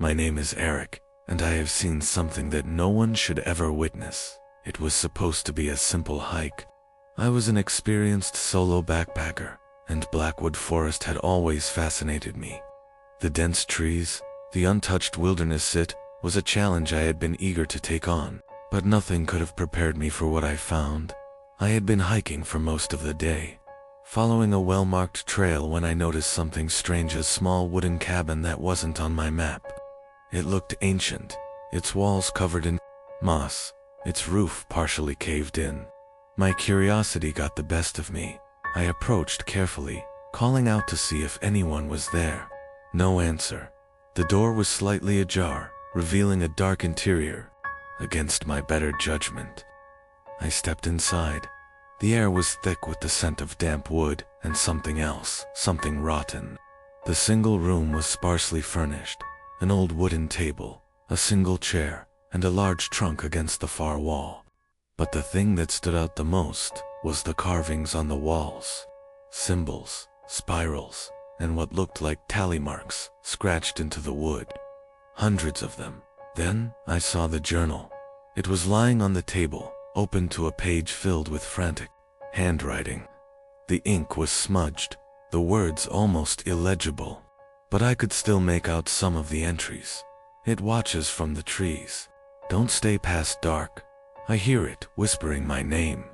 My name is Eric, and I have seen something that no one should ever witness. It was supposed to be a simple hike. I was an experienced solo backpacker, and Blackwood Forest had always fascinated me. The dense trees, the untouched wilderness, it was a challenge I had been eager to take on, but nothing could have prepared me for what I found. I had been hiking for most of the day, following a well-marked trail when I noticed something strange, a small wooden cabin that wasn't on my map. It looked ancient, its walls covered in moss, its roof partially caved in. My curiosity got the best of me. I approached carefully, calling out to see if anyone was there. No answer. The door was slightly ajar, revealing a dark interior. Against my better judgment, I stepped inside. The air was thick with the scent of damp wood and something else, something rotten. The single room was sparsely furnished. An old wooden table, a single chair, and a large trunk against the far wall. But the thing that stood out the most was the carvings on the walls. Symbols, spirals, and what looked like tally marks scratched into the wood. Hundreds of them. Then I saw the journal. It was lying on the table, open to a page filled with frantic handwriting. The ink was smudged, the words almost illegible, but I could still make out some of the entries. It watches from the trees. Don't stay past dark. I hear it whispering my name.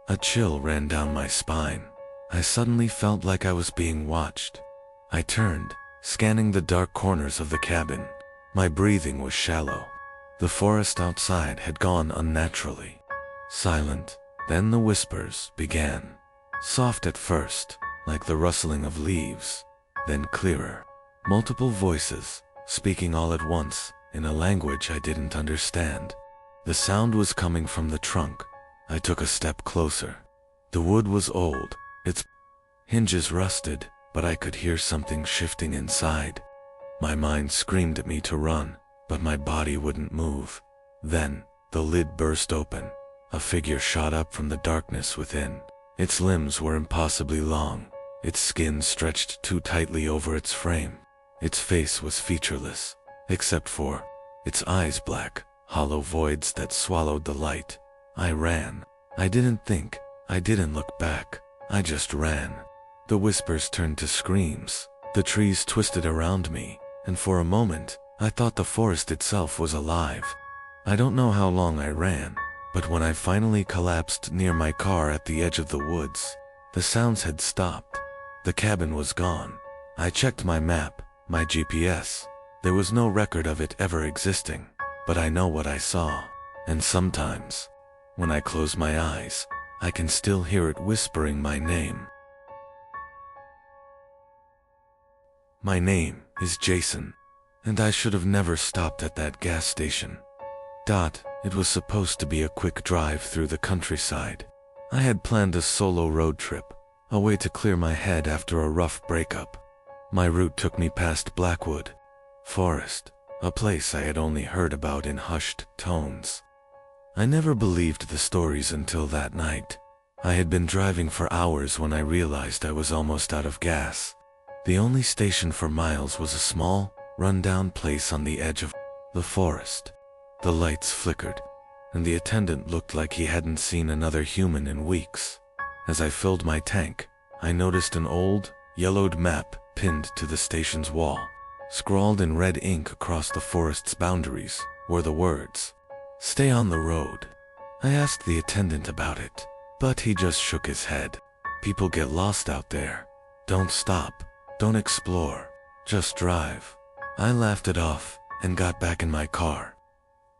A chill ran down my spine. I suddenly felt like I was being watched. I turned, scanning the dark corners of the cabin. My breathing was shallow. The forest outside had gone unnaturally silent. Then the whispers began. Soft at first, like the rustling of leaves, then clearer. Multiple voices, speaking all at once, in a language I didn't understand. The sound was coming from the trunk. I took a step closer. The wood was old, its hinges rusted, but I could hear something shifting inside. My mind screamed at me to run, but my body wouldn't move. Then, the lid burst open. A figure shot up from the darkness within. Its limbs were impossibly long. Its skin stretched too tightly over its frame. Its face was featureless, except for its eyes, black, hollow voids that swallowed the light. I ran. I didn't think. I didn't look back. I just ran. The whispers turned to screams. The trees twisted around me, and for a moment, I thought the forest itself was alive. I don't know how long I ran, but when I finally collapsed near my car at the edge of the woods, the sounds had stopped. The cabin was gone. I checked my map, my GPS. There was no record of it ever existing, but I know what I saw. And sometimes, when I close my eyes, I can still hear it whispering my name. My name is Jason, and I should have never stopped at that gas station. It was supposed to be a quick drive through the countryside. I had planned a solo road trip, a way to clear my head after a rough breakup. My route took me past Blackwood Forest, a place I had only heard about in hushed tones. I never believed the stories until that night. I had been driving for hours when I realized I was almost out of gas. The only station for miles was a small, run-down place on the edge of the forest. The lights flickered, and the attendant looked like he hadn't seen another human in weeks. As I filled my tank, I noticed an old, yellowed map pinned to the station's wall. Scrawled in red ink across the forest's boundaries were the words, "Stay on the road." I asked the attendant about it, but he just shook his head. "People get lost out there. Don't stop. Don't explore. Just drive." I laughed it off and got back in my car.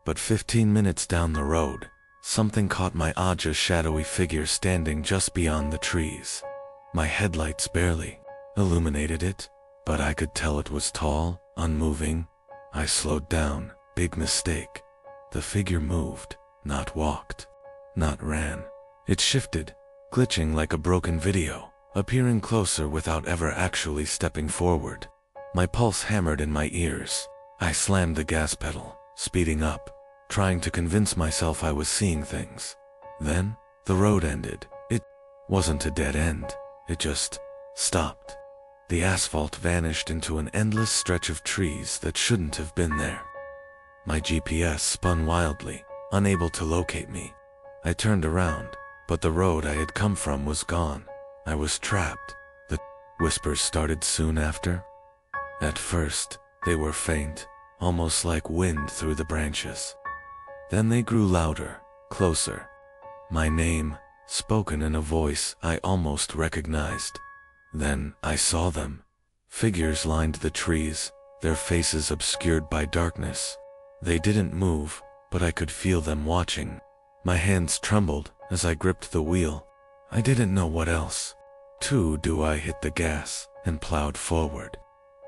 But 15 minutes down the road, something caught my eye, a shadowy figure standing just beyond the trees. My headlights barely illuminated it, but I could tell it was tall, unmoving. I slowed down. Big mistake. The figure moved, not walked, not ran. It shifted, glitching like a broken video, appearing closer without ever actually stepping forward. My pulse hammered in my ears. I slammed the gas pedal, speeding up, trying to convince myself I was seeing things. Then, the road ended. It wasn't a dead end. It just stopped. The asphalt vanished into an endless stretch of trees that shouldn't have been there. My GPS spun wildly, unable to locate me. I turned around, but the road I had come from was gone. I was trapped. The whispers started soon after. At first, they were faint, almost like wind through the branches. Then they grew louder, closer. My name, spoken in a voice I almost recognized. Then I saw them. Figures lined the trees, their faces obscured by darkness. They didn't move, but I could feel them watching. My hands trembled as I gripped the wheel. I didn't know what else to do. I hit the gas and plowed forward,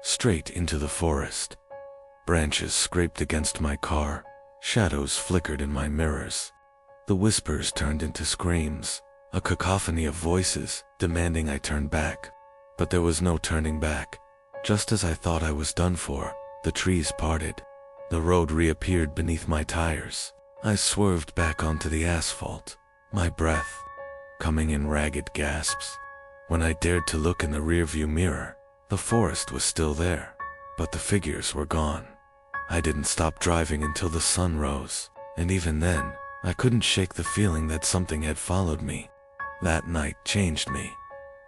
straight into the forest. Branches scraped against my car, shadows flickered in my mirrors. The whispers turned into screams, a cacophony of voices demanding I turn back. But there was no turning back. Just as I thought I was done for, the trees parted. The road reappeared beneath my tires. I swerved back onto the asphalt, my breath coming in ragged gasps. When I dared to look in the rearview mirror, the forest was still there, but the figures were gone. I didn't stop driving until the sun rose, and even then, I couldn't shake the feeling that something had followed me. That night changed me,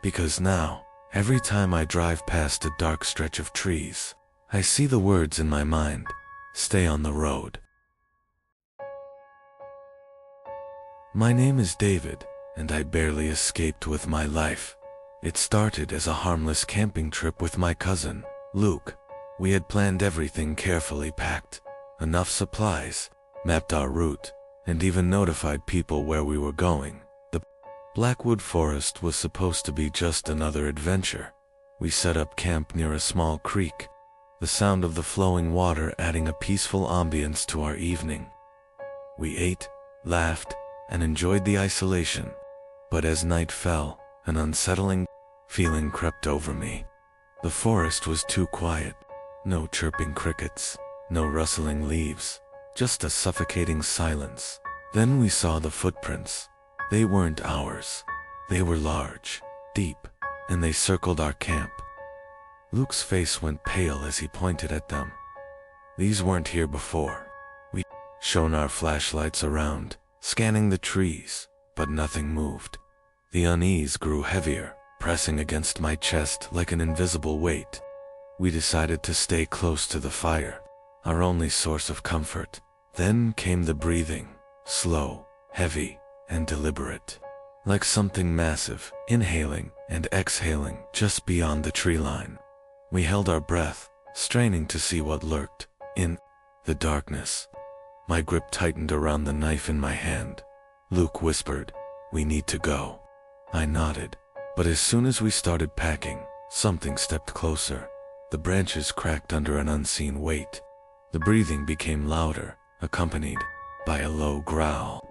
because now, every time I drive past a dark stretch of trees, I see the words in my mind, "Stay on the road." My name is David, and I barely escaped with my life. It started as a harmless camping trip with my cousin, Luke. We had planned everything carefully, packed enough supplies, mapped our route, and even notified people where we were going. The Blackwood Forest was supposed to be just another adventure. We set up camp near a small creek, the sound of the flowing water adding a peaceful ambience to our evening. We ate, laughed, and enjoyed the isolation. But as night fell, an unsettling feeling crept over me. The forest was too quiet. No chirping crickets, no rustling leaves, just a suffocating silence. Then we saw the footprints. They weren't ours. They were large, deep, and they circled our camp. Luke's face went pale as he pointed at them. These weren't here before. We shone our flashlights around, scanning the trees, but nothing moved. The unease grew heavier, pressing against my chest like an invisible weight. We decided to stay close to the fire, our only source of comfort. Then came the breathing, slow, heavy, and deliberate, like something massive, inhaling and exhaling just beyond the tree line. We held our breath, straining to see what lurked in the darkness. My grip tightened around the knife in my hand. Luke whispered, "We need to go." I nodded, but as soon as we started packing, something stepped closer. The branches cracked under an unseen weight. The breathing became louder, accompanied by a low growl.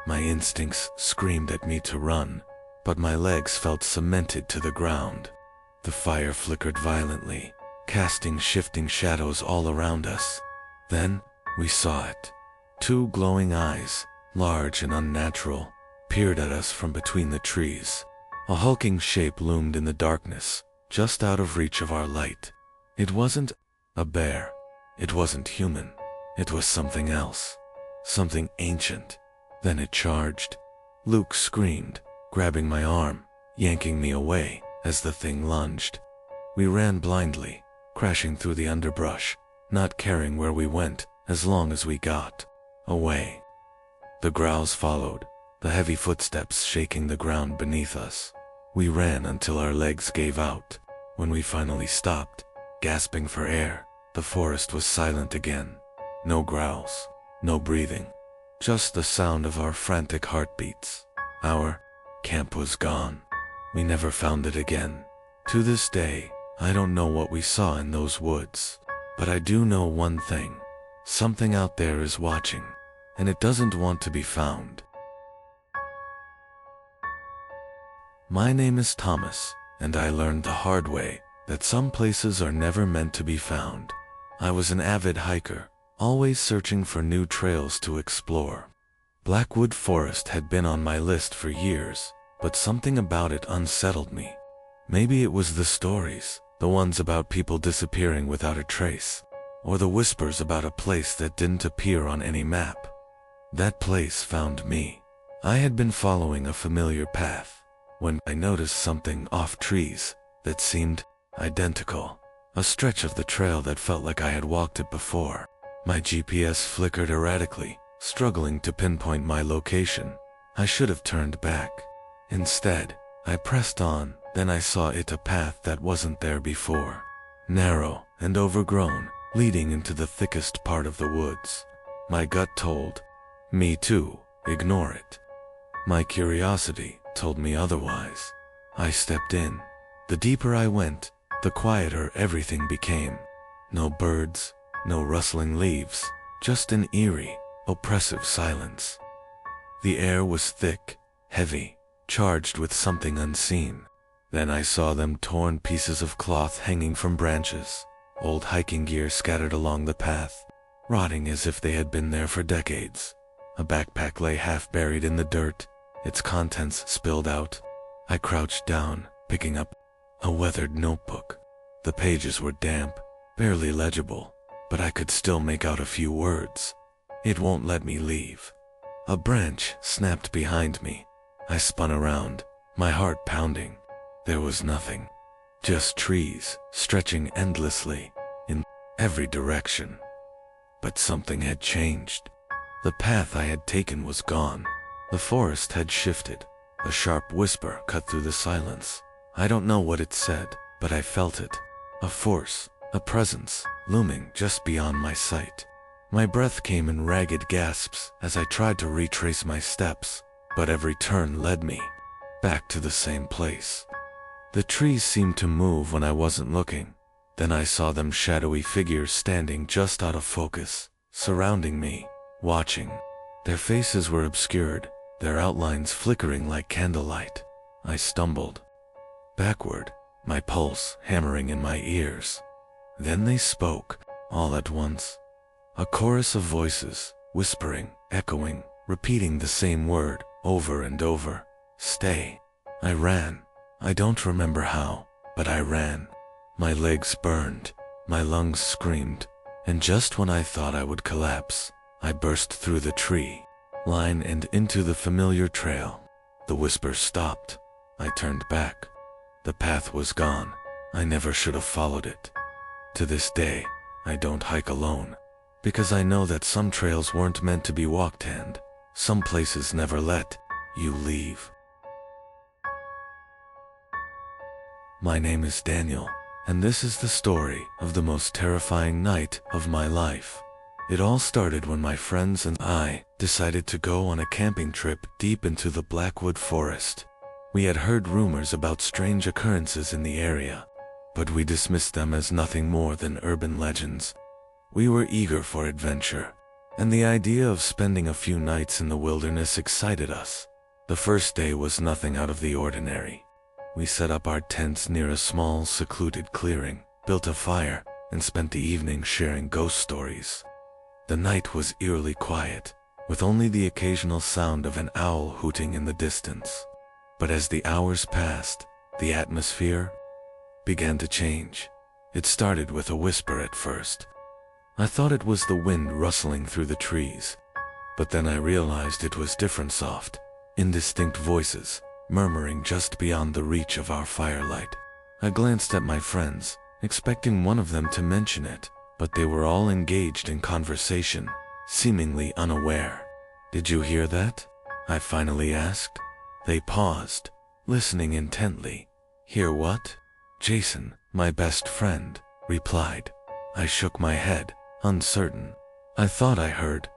My instincts screamed at me to run, but my legs felt cemented to the ground. The fire flickered violently, casting shifting shadows all around us. Then, we saw it. Two glowing eyes, large and unnatural, peered at us from between the trees. A hulking shape loomed in the darkness, just out of reach of our light. It wasn't a bear. It wasn't human. It was something else. Something ancient. Then it charged. Luke screamed, grabbing my arm, yanking me away as the thing lunged. We ran blindly, crashing through the underbrush, not caring where we went as long as we got away. The growls followed, the heavy footsteps shaking the ground beneath us. We ran until our legs gave out. When we finally stopped, gasping for air, the forest was silent again. No growls, no breathing, just the sound of our frantic heartbeats. Our camp was gone. We never found it again. To this day, I don't know what we saw in those woods, but I do know one thing. Something out there is watching, and it doesn't want to be found. My name is Thomas, and I learned the hard way that some places are never meant to be found. I was an avid hiker, always searching for new trails to explore. Blackwood Forest had been on my list for years, but something about it unsettled me. Maybe it was the stories, the ones about people disappearing without a trace, or the whispers about a place that didn't appear on any map. That place found me. I had been following a familiar path when I noticed something off trees that seemed identical. A stretch of the trail that felt like I had walked it before. My GPS flickered erratically, struggling to pinpoint my location. I should have turned back. Instead, I pressed on, then I saw a path that wasn't there before. Narrow and overgrown, leading into the thickest part of the woods. My gut told me to ignore it. My curiosity told me otherwise. I stepped in. The deeper I went, the quieter everything became. No birds, no rustling leaves, just an eerie, oppressive silence. The air was thick, heavy, charged with something unseen. Then I saw them torn pieces of cloth hanging from branches, old hiking gear scattered along the path, rotting as if they had been there for decades. A backpack lay half buried in the dirt, its contents spilled out. I crouched down, picking up a weathered notebook. The pages were damp, barely legible, but I could still make out a few words. It won't let me leave. A branch snapped behind me. I spun around, my heart pounding. There was nothing. Just trees, stretching endlessly, in every direction. But something had changed. The path I had taken was gone. The forest had shifted. A sharp whisper cut through the silence. I don't know what it said, but I felt it. A force, a presence, looming just beyond my sight. My breath came in ragged gasps as I tried to retrace my steps, but every turn led me back to the same place. The trees seemed to move when I wasn't looking. Then I saw them shadowy figures standing just out of focus, surrounding me, watching. Their faces were obscured, their outlines flickering like candlelight. I stumbled backward, my pulse hammering in my ears. Then they spoke, all at once. A chorus of voices, whispering, echoing, repeating the same word over and over. Stay. I ran. I don't remember how, but I ran. My legs burned, my lungs screamed, and just when I thought I would collapse, I burst through the tree line and into the familiar trail. The whisper stopped. I turned back. The path was gone. I never should have followed it. To this day, I don't hike alone, because I know that some trails weren't meant to be walked and some places never let you leave. My name is Daniel, and this is the story of the most terrifying night of my life. It all started when my friends and I decided to go on a camping trip deep into the Blackwood Forest. We had heard rumors about strange occurrences in the area, but we dismissed them as nothing more than urban legends. We were eager for adventure, and the idea of spending a few nights in the wilderness excited us. The first day was nothing out of the ordinary. We set up our tents near a small, secluded clearing, built a fire, and spent the evening sharing ghost stories. The night was eerily quiet, with only the occasional sound of an owl hooting in the distance. But as the hours passed, the atmosphere began to change. It started with a whisper at first. I thought it was the wind rustling through the trees, but then I realized it was different, soft, indistinct voices, murmuring just beyond the reach of our firelight. I glanced at my friends, expecting one of them to mention it, but they were all engaged in conversation, seemingly unaware. "Did you hear that?" I finally asked. They paused, listening intently. "Hear what?" "Jason, my best friend, replied." I shook my head, uncertain. "I thought I heard ...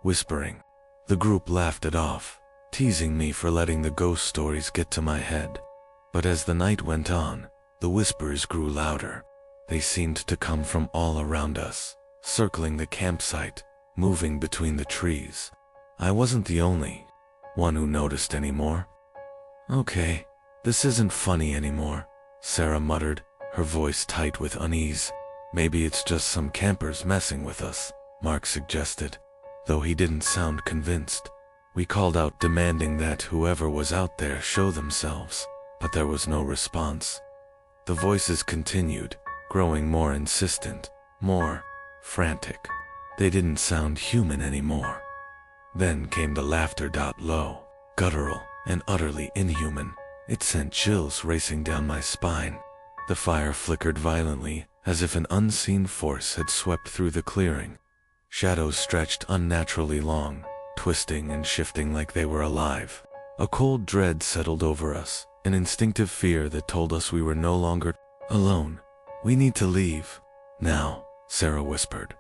whispering." The group laughed it off, teasing me for letting the ghost stories get to my head. But as the night went on, the whispers grew louder. They seemed to come from all around us, circling the campsite, moving between the trees. I wasn't the only one who noticed anymore. "Okay, this isn't funny anymore," Sarah muttered, her voice tight with unease. "Maybe it's just some campers messing with us," Mark suggested, though he didn't sound convinced. We called out, demanding that whoever was out there show themselves. but there was no response. The voices continued, growing more insistent, more frantic. They didn't sound human anymore. Then came the laughter. Low, guttural, and utterly inhuman. It sent chills racing down my spine. The fire flickered violently, as if an unseen force had swept through the clearing. Shadows stretched unnaturally long, twisting and shifting like they were alive. A cold dread settled over us, an instinctive fear that told us we were no longer alone. "We need to leave now," Sarah whispered.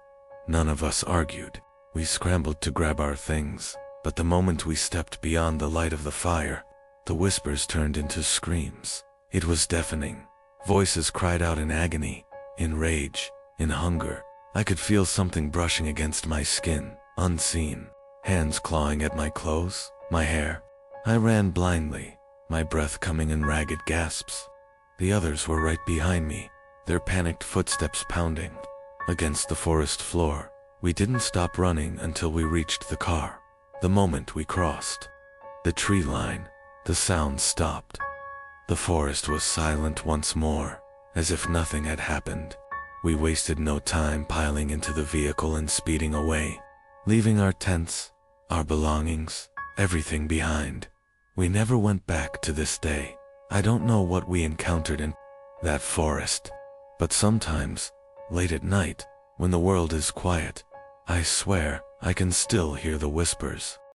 None of us argued. We scrambled to grab our things, but the moment we stepped beyond the light of the fire, the whispers turned into screams. It was deafening. Voices cried out in agony, in rage, in hunger. I could feel something brushing against my skin, unseen. Hands clawing at my clothes, my hair. I ran blindly, my breath coming in ragged gasps. The others were right behind me, their panicked footsteps pounding against the forest floor. We didn't stop running until we reached the car. The moment we crossed the tree line, the sound stopped. The forest was silent once more, as if nothing had happened. We wasted no time piling into the vehicle and speeding away, leaving our tents, our belongings, everything behind. We never went back to this day. I don't know what we encountered in that forest, but sometimes, late at night, when the world is quiet, I swear I can still hear the whispers.